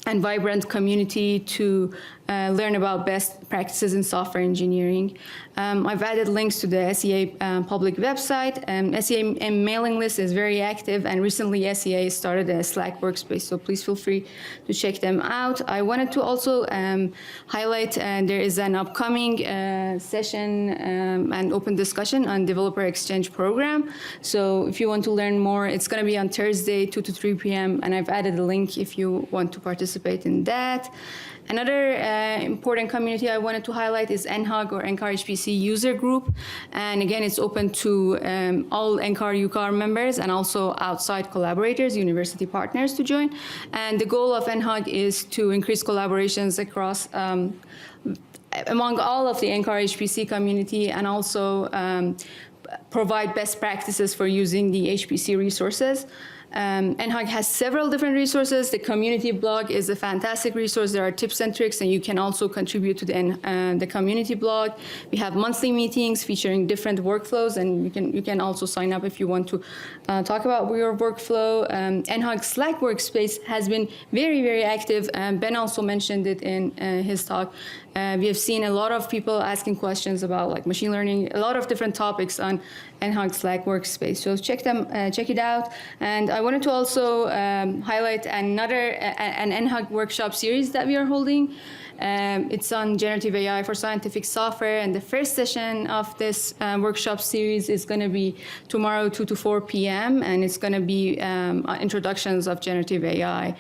and vibrant community to learn about best practices in software engineering. I've added links to the SEA public website. SEA mailing list is very active, and recently SEA started a Slack workspace, so please feel free to check them out. I wanted to also highlight there is an upcoming session and open discussion on Developer Exchange program. So if you want to learn more, it's going to be on Thursday, 2 to 3 p.m., and I've added a link if you want to participate in that. Another important community I wanted to highlight is NHUG, or NCAR HPC user group. And again, it's open to all NCAR UCAR members and also outside collaborators, university partners to join. And the goal of NHUG is to increase collaborations across among all of the NCAR HPC community, and also provide best practices for using the HPC resources. NHUG has several different resources. The community blog is a fantastic resource. There are tips and tricks, and you can also contribute to the community blog. We have monthly meetings featuring different workflows, and you can also sign up if you want to talk about your workflow. NHUG Slack workspace has been very, very active. Ben also mentioned it in his talk. We have seen a lot of people asking questions about like machine learning, a lot of different topics on NHUG Slack workspace. So check it out. And I wanted to also highlight an NHUG workshop series that we are holding. It's on generative AI for scientific software, and the first session of this workshop series is going to be tomorrow, 2 to 4 p.m., and it's going to be introductions of generative AI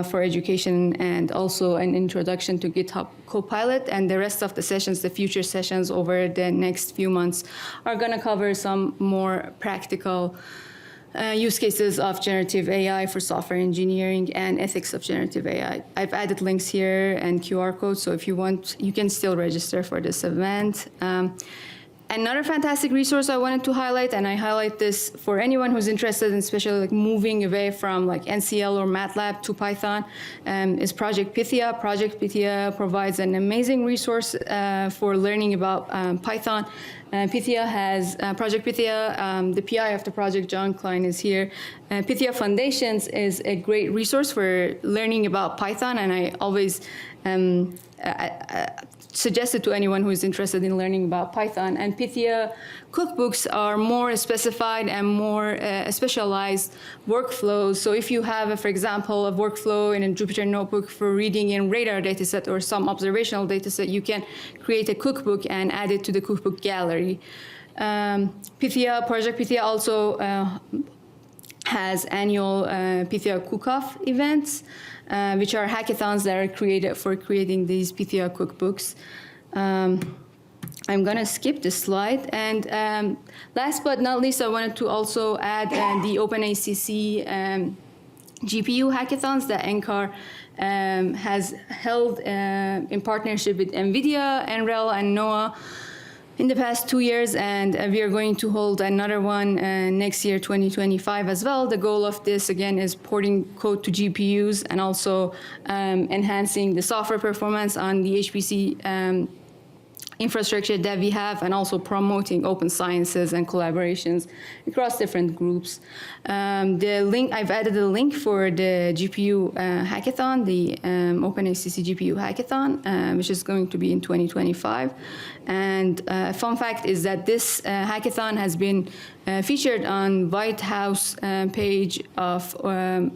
for education, and also an introduction to GitHub Copilot. And the rest of the sessions, the future sessions over the next few months, are going to cover some more practical use cases of generative AI for software engineering and ethics of generative AI. I've added links here and QR codes, so if you want, you can still register for this event. Another fantastic resource I wanted to highlight, and I highlight this for anyone who's interested in especially like moving away from like NCL or MATLAB to Python, is Project Pythia. Project Pythia provides an amazing resource for learning about Python. Pythia has, Project Pythia, the PI of the project, John Klein, is here. Pythia Foundations is a great resource for learning about Python, and I always suggest it to anyone who is interested in learning about Python. And Pythia cookbooks are more specified and more specialized workflows. So if you have, for example, a workflow in a Jupyter notebook for reading in radar dataset or some observational dataset, you can create a cookbook and add it to the cookbook gallery. Project Pythia also has annual Pythia cook-off events, which are hackathons that are created for creating these Pythia cookbooks. I'm going to skip this slide. And last but not least, I wanted to also add the OpenACC GPU hackathons that NCAR has held in partnership with NVIDIA, NREL, and NOAA in the past 2 years, and we are going to hold another one next year, 2025 as well. The goal of this, again, is porting code to GPUs and also enhancing the software performance on the HPC infrastructure that we have, and also promoting open sciences and collaborations across different groups. The link, I've added a link for the GPU hackathon, the OpenHCC GPU hackathon, which is going to be in 2025. And a fun fact is that this hackathon has been featured on White House page of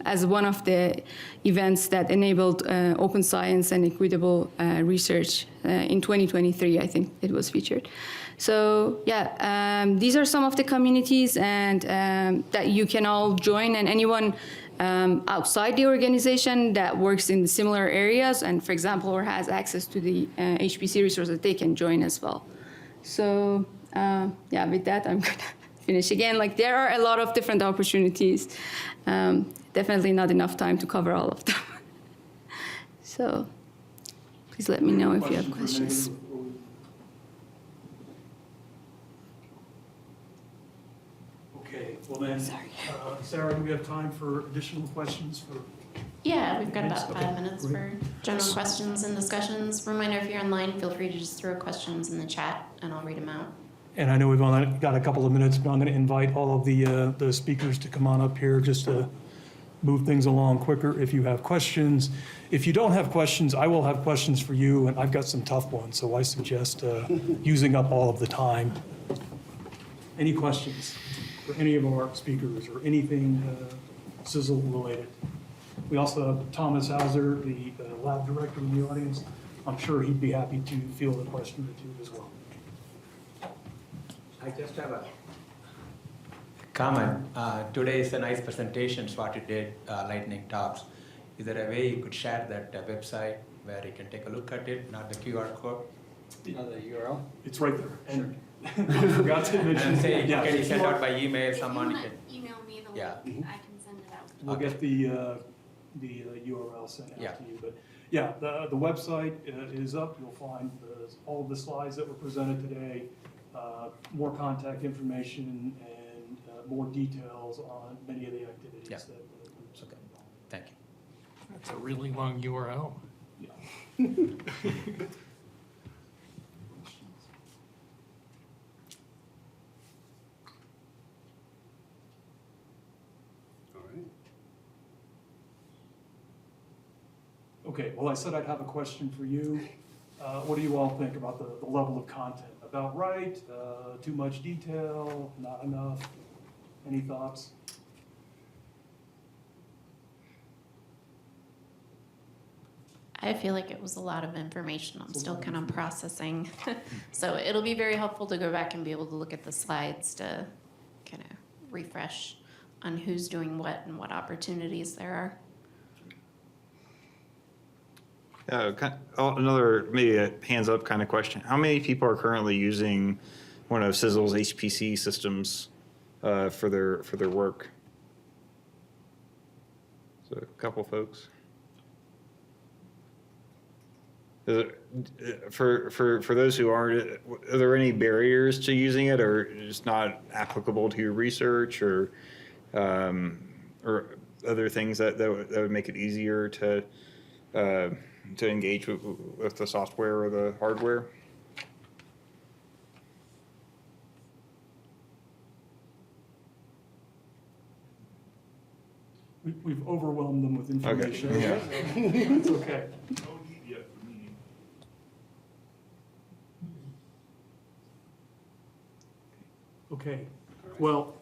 as one of the events that enabled open science and equitable research in 2023. I think it was featured. So yeah, these are some of the communities and that you can all join, and anyone outside the organization that works in similar areas and, for example, or has access to the HPC resources, they can join as well. So yeah, with that, I'm gonna finish again. Like, there are a lot of different opportunities. Definitely not enough time to cover all of them. So please let me know if you have questions. Okay, well then, Sarah, do we have time for additional questions for? Yeah, we've got about 5 minutes for general questions and discussions. Reminder, if you're online, feel free to just throw questions in the chat and I'll read them out. And I know we've only got a couple of minutes, but I'm going to invite all of the speakers to come on up here just to move things along quicker if you have questions. If you don't have questions, I will have questions for you, and I've got some tough ones, so I suggest using up all of the time. Any questions for any of our speakers or anything CISL related? We also have Thomas Hauser, the lab director in the audience. I'm sure he'd be happy to field a question or two as well. I just have a comment. Today is a nice presentation, what you did, lightning talks. Is there a way you could share that website where you can take a look at it, not the QR code? The URL? It's right there. And I forgot to mention. I'm saying, yeah, can you send out by email someone? If you email me the link, I can send it out. We'll get the URL sent out to you. But yeah, the website is up. You'll find all of the slides that were presented today, more contact information, and more details on many of the activities that the groups are involved. Thank you. That's a really long URL. Yeah. Okay, well, I said I'd have a question for you. What do you all think about the level of content? About right? Too much detail? Not enough? Any thoughts? I feel like it was a lot of information. I'm still kind of processing. So it'll be very helpful to go back and be able to look at the slides to kind of refresh on who's doing what and what opportunities there are. Another maybe a hands up kind of question. How many people are currently using one of CISL's HPC systems for their work? So a couple folks. For those who aren't, are there any barriers to using it, or just not applicable to your research, or other things that would make it easier to engage with the software or the hardware? We've overwhelmed them with information. Okay. Yeah. It's okay. No need yet for me. Okay. Well,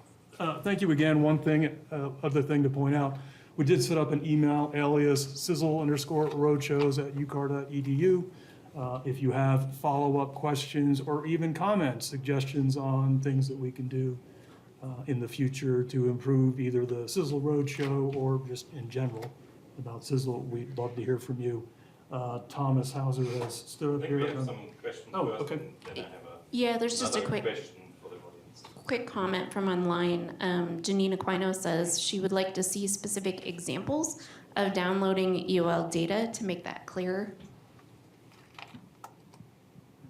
thank you again. One thing, other thing to point out, we did set up an email alias CISL_roadshows@ucar.edu. If you have follow-up questions or even comments, suggestions on things that we can do in the future to improve either the CISL Roadshow or just in general about CISL, we'd love to hear from you. Thomas Hauser has stood up here. I have some questions Oh, first, okay. and then I have Yeah, there's just a another quick. question for the audience. quick comment from online. Janine Aquino says she would like to see specific examples of downloading EOL data to make that clearer. I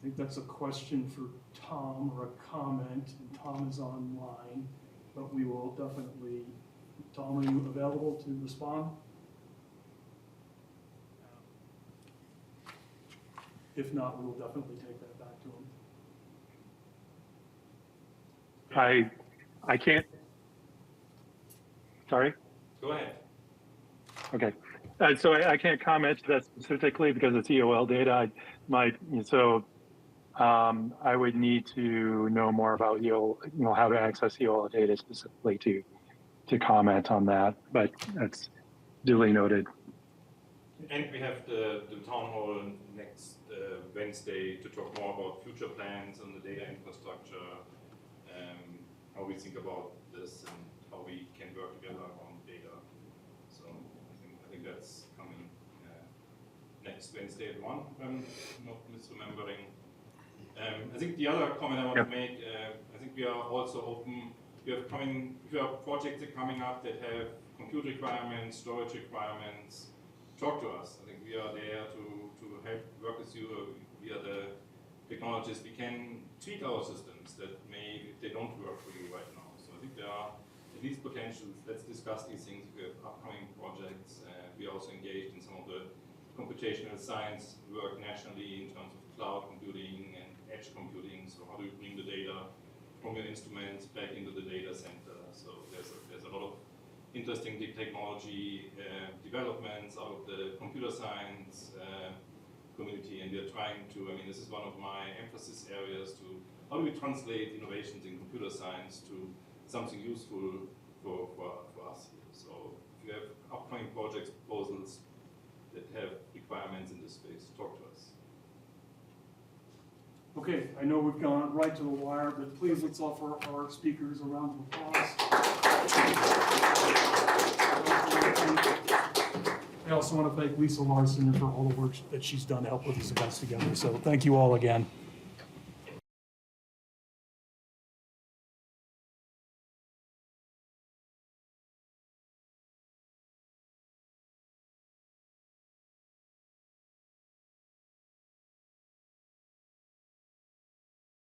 think that's a question for Tom or a comment, and Tom is online, but we will definitely, Tom, are you available to respond? If not, we will definitely take that back to him. I can't. Sorry. Go ahead. Okay. So I can't comment to that specifically because it's EOL data. I would need to know more about EOL, how to access EOL data specifically to comment on that. But that's duly noted. And we have the town hall next Wednesday to talk more about future plans on the data infrastructure, how we think about this and how we can work together on data. So I think that's coming next Wednesday at 1, if I'm not misremembering. I think the other comment I want to make, I think we are also open. We have projects that are coming up that have compute requirements, storage requirements. Talk to us. I think we are there to help work with you. We are the technologists. We can tweak our systems that they don't work for you right now. So I think there are at least potentials. Let's discuss these things. We have upcoming projects. We are also engaged in some of the computational science work nationally in terms of cloud computing and edge computing. So how do you bring the data from your instruments back into the data center? So there's a lot of interesting technology developments out of the computer science community, and we are trying to, this is one of my emphasis areas, to how do we translate innovations in computer science to something useful for us here. So if you have upcoming projects, proposals that have requirements in this space, talk to us. Okay, I know we've gone right to the wire, but please let's offer our speakers a round of applause. I also want to thank Lisa Larson for all the work that she's done to help put these events together. So thank you all again.